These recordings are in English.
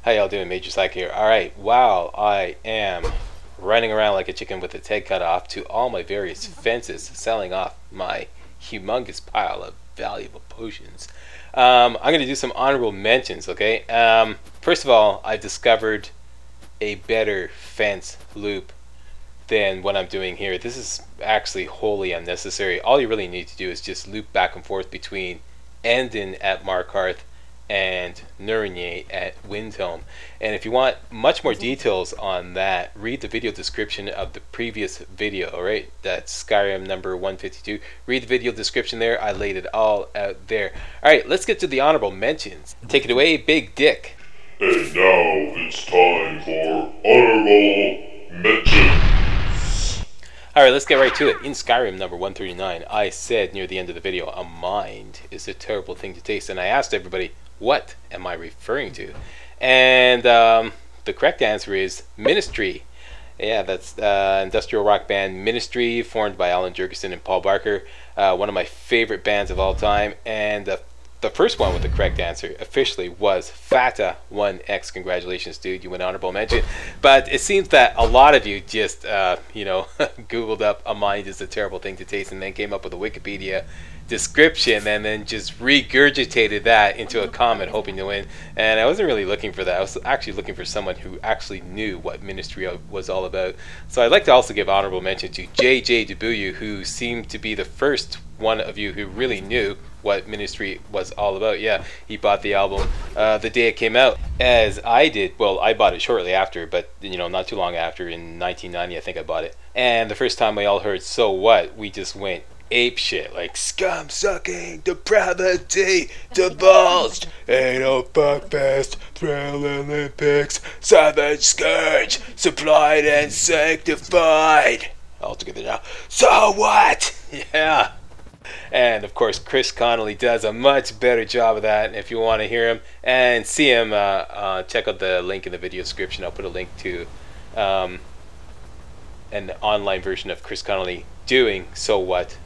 How y'all doing? MajorSlack here. Alright, while I am running around like a chicken with its head cut off to all my various fences, selling off my humongous pile of valuable potions, I'm going to do some honorable mentions, okay? First of all, I discovered a better fence loop than what I'm doing here. This is actually wholly unnecessary. All you really need to do is just loop back and forth between Endon at Markarth and Nurnier at Windhelm. And if you want much more details on that, read the video description of the previous video, alright? That's Skyrim number 152. Read the video description there. I laid it all out there. Alright, let's get to the honorable mentions. Take it away, Big Dick. And now it's time for honorable mentions. Alright, let's get right to it. In Skyrim number 139, I said near the end of the video, a mind is a terrible thing to taste. And I asked everybody, what am I referring to? And the correct answer is Ministry. Yeah, that's industrial rock band Ministry, formed by Alan Jurgensen and Paul Barker. One of my favorite bands of all time. And the first one with the correct answer officially was Fata 1X. Congratulations, dude. You win honorable mention. But it seems that a lot of you just, Googled up a mind is a terrible thing to taste and then came up with a Wikipedia description and then just regurgitated that into a comment hoping to win. And I wasn't really looking for that. I was actually looking for someone who actually knew what Ministry was all about. So I'd like to also give honorable mention to JJ Debuyu, who seemed to be the first one of you who really knew what Ministry was all about. Yeah, he bought the album the day it came out, as I did. Well, I bought it shortly after, but not too long after. In 1990 I think I bought it. And the first time we all heard So What, we just went ape shit, like scum sucking, depravity divulged, anal fuckfest, thrill Olympics, savage scourge, supplied and sanctified. All together now. So what? Yeah. And of course Chris Connolly does a much better job of that. And if you want to hear him and see him, check out the link in the video description. I'll put a link to an online version of Chris Connolly doing So What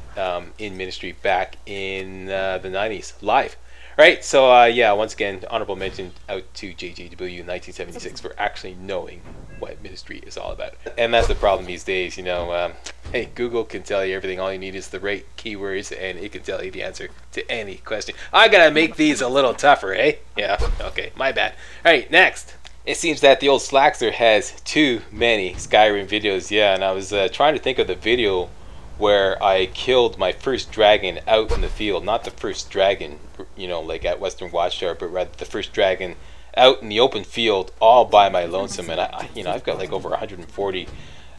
in Ministry back in the 90s live. Right, so yeah, once again, honorable mention out to JJ Debuyu in 1976 for actually knowing what Ministry is all about. And that's the problem these days, hey, Google can tell you everything. All you need is the right keywords and it can tell you the answer to any question. I gotta make these a little tougher, eh? Yeah, okay, my bad. Alright, next. It seems that the old Slackster has too many Skyrim videos. Yeah, and I was trying to think of the video where I killed my first dragon out in the field. Not the first dragon, like at Western Watchtower, but rather the first dragon out in the open field all by my lonesome. And I've got like over 140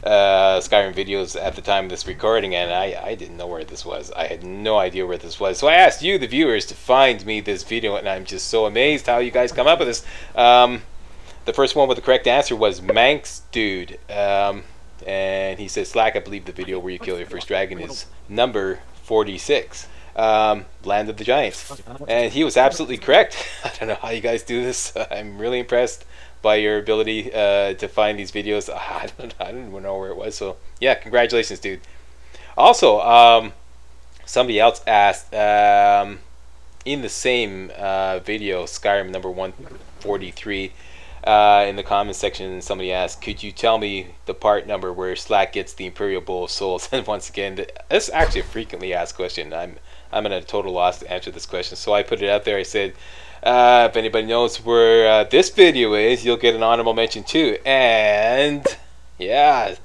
Skyrim videos at the time of this recording, and I didn't know where this was. I had no idea where this was. So I asked you, the viewers, to find me this video, and I'm just so amazed how you guys come up with this. The first one with the correct answer was Manx Dude. And he says, Slack, I believe the video where you kill your first dragon is number 46, Land of the Giants. And he was absolutely correct. I don't know how you guys do this. I'm really impressed by your ability to find these videos. I didn't even know where it was. So yeah, congratulations, dude. Also, somebody else asked in the same video, Skyrim number 143, in the comments section, somebody asked, could you tell me the part number where Slack gets the Imperial Bowl of Souls? And once again, this is actually a frequently asked question. I'm at a total loss to answer this question, so I put it out there. I said, if anybody knows where this video is, you'll get an honorable mention too. And yeah,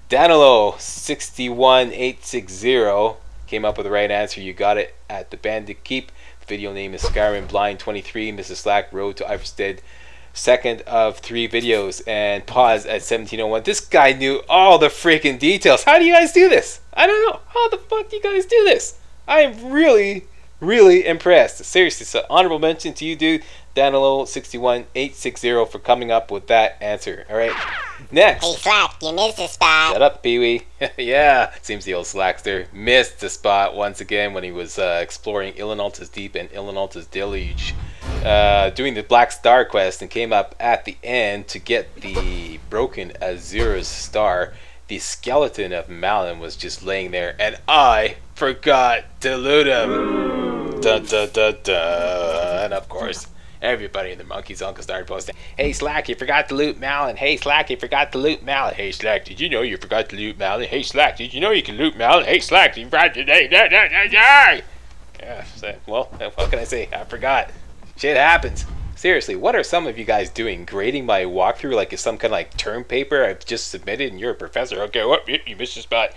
Danilo 61860 came up with the right answer. You got it at the Bandit Keep. The video name is Skyrim Blind 23, Mrs. Slack, Road to Iverstead. Second of 3 videos, and pause at 1701. This guy knew all the freaking details. How do you guys do this? I don't know. How the fuck do you guys do this? I am really, really impressed. Seriously, so honorable mention to you, dude. Danilo 61860 for coming up with that answer. Alright, next. Hey Slack, you missed a spot. Shut up, Pee-wee. Yeah, seems the old Slackster missed the spot once again when he was exploring Ilinalta's Deep and Ilinalta's Deluge, doing the Black Star quest, and came up at the end to get the broken Azura's Star. The skeleton of Malin was just laying there, and I forgot to loot him. Dun, dun, dun, dun. And of course, Everybody and their monkey's uncle started posting, "Hey Slack, you forgot to loot Malin. Hey Slack, you forgot to loot Malin. Hey Slack, did you know you forgot to loot Malin? Hey Slack, did you know you can loot Malin? Hey Slack, you forgot to..." Yeah, so, well, what can I say? I forgot. Shit happens. Seriously, what are some of you guys doing? Grading my walkthrough like it's some kind of like term paper I've just submitted and you're a professor. Okay, you missed your spot.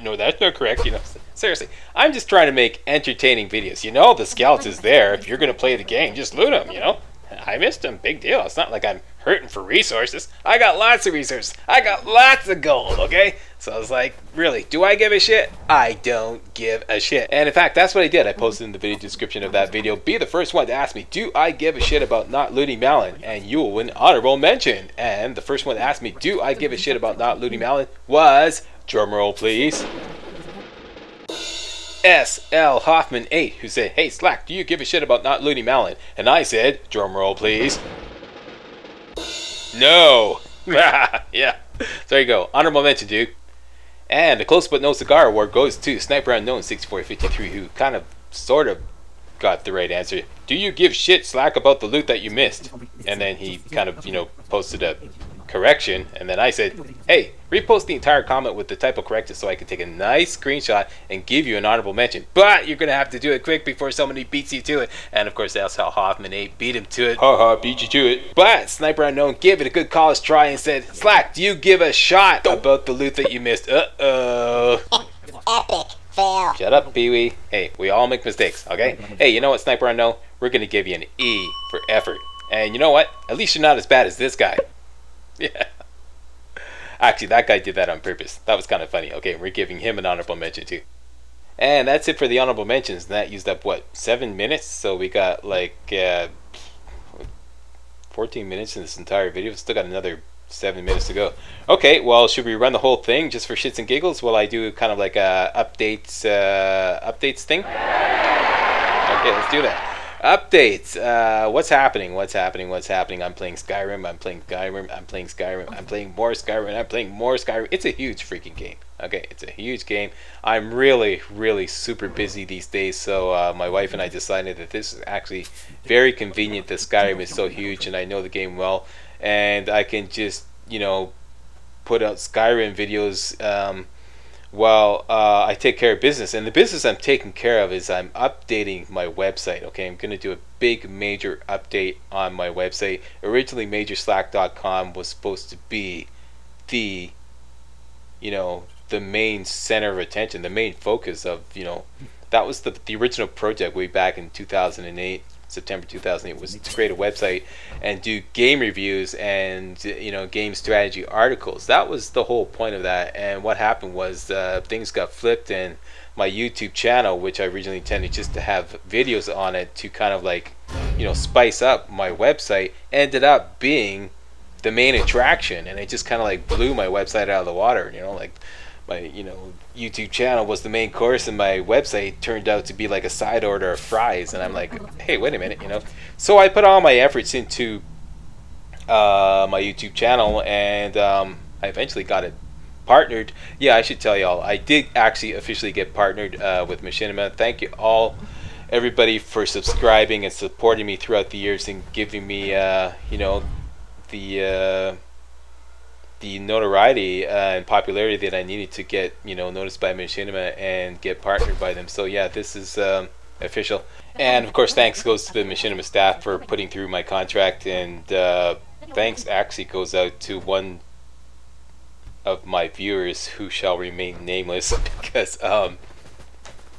No, that's not correct. You know, seriously, I'm just trying to make entertaining videos. You know, the skeleton's there. If you're going to play the game, just loot them, you know. I missed them. Big deal. It's not like I'm hurting for resources. I got lots of resources. I got lots of gold, okay? So I was like, really, do I give a shit? I don't give a shit. And in fact, that's what I did. I posted in the video description of that video, be the first one to ask me, do I give a shit about not looting Malin? And you will win honorable mention. And the first one to ask me, do I give a shit about not looting Malin? Was, drumroll please, S.L. Hoffman 8, who said, "Hey Slack, do you give a shit about not looting Malin?" And I said, drumroll please, no. Yeah, there you go. Honorable mention, dude. And the Close But No Cigar Award goes to Sniper Unknown 6453, who kind of, sort of, got the right answer. Do you give shit, Slack, about the loot that you missed? And then he kind of, you know, posted a correction, and then I said, hey, repost the entire comment with the typo corrected so I can take a nice screenshot and give you an honorable mention. But you're gonna have to do it quick before somebody beats you to it. And of course, that's how Hoffman 8 beat him to it. Haha, beat you to it. But Sniper Unknown gave it a good college try and said, Slack, do you give a shot about the loot that you missed? Uh-oh. Epic fail. Shut up, Pee-wee. Hey, we all make mistakes, okay? Hey, you know what, Sniper Unknown? We're gonna give you an E for effort. And you know what? At least you're not as bad as this guy. Yeah. Actually, that guy did that on purpose. That was kind of funny. Okay, we're giving him an honorable mention too. And that's it for the honorable mentions. And that used up, what, 7 minutes? So we got like 14 minutes in this entire video. Still got another 7 minutes to go. Okay, well, should we run the whole thing just for shits and giggles while I do kind of like a updates thing? Okay, let's do that. Updates. What's happening? What's happening? What's happening? I'm playing Skyrim. I'm playing Skyrim. I'm playing Skyrim. I'm playing more Skyrim. I'm playing more Skyrim. It's a huge freaking game. Okay, it's a huge game. I'm really, really super busy these days. So my wife and I decided that this is actually very convenient. That Skyrim is so huge, and I know the game well, and I can just, you know, put out Skyrim videos while I take care of business. And the business I'm taking care of is I'm updating my website. Okay, I'm going to do a big major update on my website. Originally, MajorSlack.com was supposed to be the, you know, the main center of attention, the main focus of, you know, that was the original project way back in 2008. September 2008 was to create a website and do game reviews and, you know, game strategy articles. That was the whole point of that. And what happened was things got flipped, and my YouTube channel, which I originally intended just to have videos on it to kind of like, you know, spice up my website, ended up being the main attraction, and it just kind of like blew my website out of the water. You know, like my, you know, YouTube channel was the main course, and my website turned out to be like a side order of fries. And I'm like, hey, wait a minute, you know. So I put all my efforts into my YouTube channel, and I eventually got it partnered. Yeah, I should tell y'all, I did actually officially get partnered with Machinima. Thank you all, everybody, for subscribing and supporting me throughout the years and giving me, you know, the notoriety and popularity that I needed to get, you know, noticed by Machinima and get partnered by them. So yeah, this is official. And of course, thanks goes to the Machinima staff for putting through my contract, and thanks actually goes out to one of my viewers who shall remain nameless, because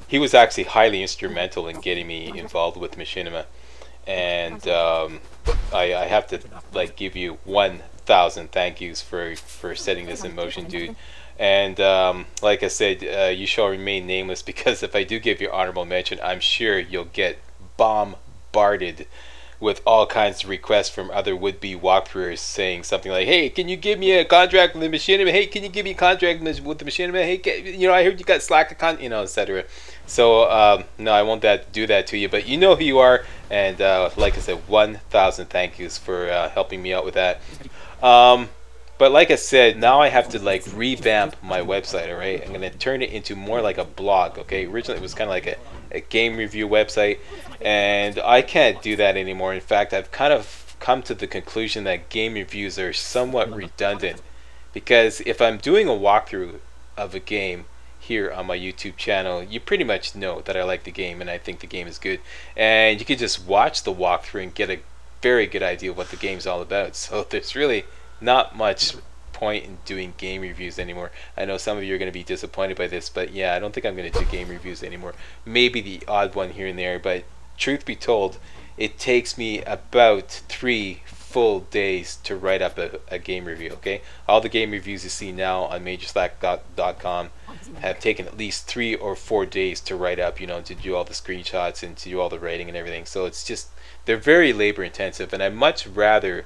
he was actually highly instrumental in getting me involved with Machinima. And I have to like give you 1,000 thank yous for setting this in motion, dude. And like I said, you shall remain nameless, because if I do give you honorable mention, I'm sure you'll get bombarded with all kinds of requests from other would-be walkthroughers saying something like, hey, can you give me a contract with the Machinima? Hey, can you give me a contract with the Machinima? Hey, you know, I heard you got Slack account, you know, etc. So no, I won't do that to you, but you know who you are. And like I said, 1,000 thank yous for helping me out with that. But like I said, now I have to like revamp my website, alright? I'm gonna turn it into more like a blog, okay? Originally it was kind of like a game review website, and I can't do that anymore. In fact, I've kind of come to the conclusion that game reviews are somewhat redundant, because if I'm doing a walkthrough of a game here on my YouTube channel, you pretty much know that I like the game and I think the game is good, and you can just watch the walkthrough and get a very good idea of what the game's all about. So there's really not much point in doing game reviews anymore. I know some of you are going to be disappointed by this, but yeah, I don't think I'm going to do game reviews anymore. Maybe the odd one here and there, but truth be told, it takes me about 3 full days to write up a game review, okay? All the game reviews you see now on MajorSlack.com have taken at least 3 or 4 days to write up, you know, to do all the screenshots and to do all the writing and everything. So it's just, they're very labor intensive, and I'd much rather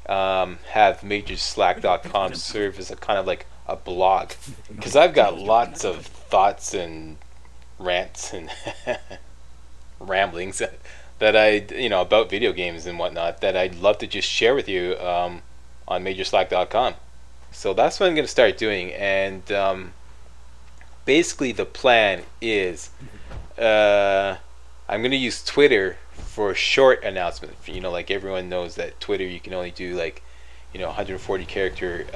have MajorSlack.com serve as a kind of like a blog, because I've got lots of thoughts and rants and ramblings that I, you know, about video games and whatnot, that I'd love to just share with you on MajorSlack.com. So that's what I'm going to start doing, and basically the plan is I'm going to use Twitter for short announcements. You know, like everyone knows that Twitter, you can only do like, you know, 140 character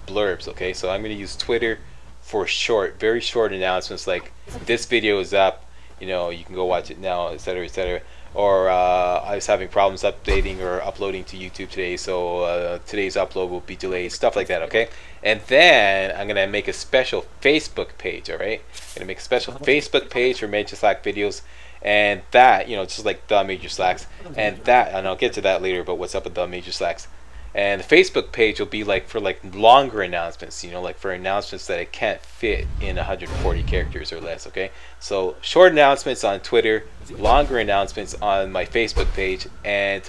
blurbs, okay? So I'm going to use Twitter for short, very short announcements, like this video is up, you know, you can go watch it now, etc., etc. Or I was having problems updating or uploading to YouTube today, so today's upload will be delayed, stuff like that, okay? And then I'm gonna make a special Facebook page, alright? I'm gonna make a special Facebook page for MajorSlackVideos, and that, you know, just like the Major Slacks, and that, and I'll get to that later, but what's up with the Major Slacks. And the Facebook page will be like for like longer announcements, you know, like for announcements that I can't fit in 140 characters or less, okay? So short announcements on Twitter, longer announcements on my Facebook page, and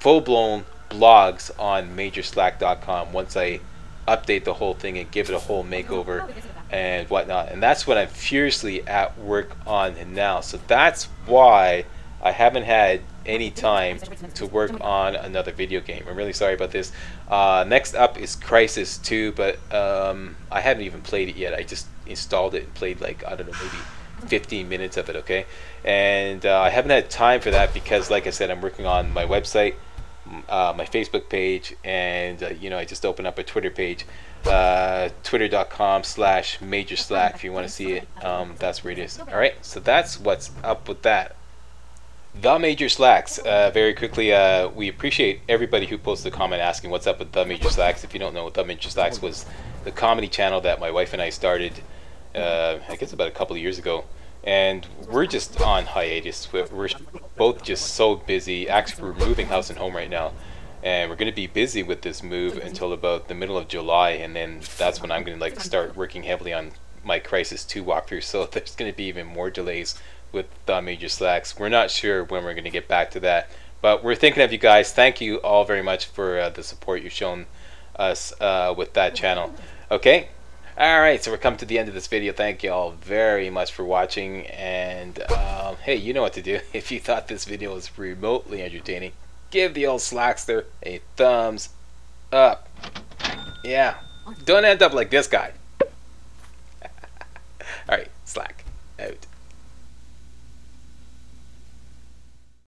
full-blown blogs on MajorSlack.com once I update the whole thing and give it a whole makeover and whatnot. And that's what I'm furiously at work on now. So that's why I haven't had any time to work on another video game. I'm really sorry about this. Next up is Crisis 2, but I haven't even played it yet. I just installed it and played like, I don't know, maybe 15 minutes of it, okay? And I haven't had time for that because, like I said, I'm working on my website, my Facebook page, and you know, I just opened up a Twitter page, twitter.com/MajorSlack. If you want to see it, that's where it is. Alright, so that's what's up with that. The Major Slacks, very quickly, we appreciate everybody who posted a comment asking what's up with The Major Slacks. If you don't know, The Major Slacks was the comedy channel that my wife and I started, I guess about a couple of years ago. And we're just on hiatus. We're both just so busy. Actually, we're moving house and home right now. And we're going to be busy with this move until about the middle of July. And then that's when I'm going to like start working heavily on my Crisis 2 walkthrough. So there's going to be even more delays with the Major Slacks. We're not sure when we're going to get back to that, but we're thinking of you guys. Thank you all very much for the support you've shown us with that channel. Okay, alright, so we're coming to the end of this video. Thank you all very much for watching, and hey, you know what to do. If you thought this video was remotely entertaining, give the old Slackster a thumbs up. Yeah, don't end up like this guy. Alright,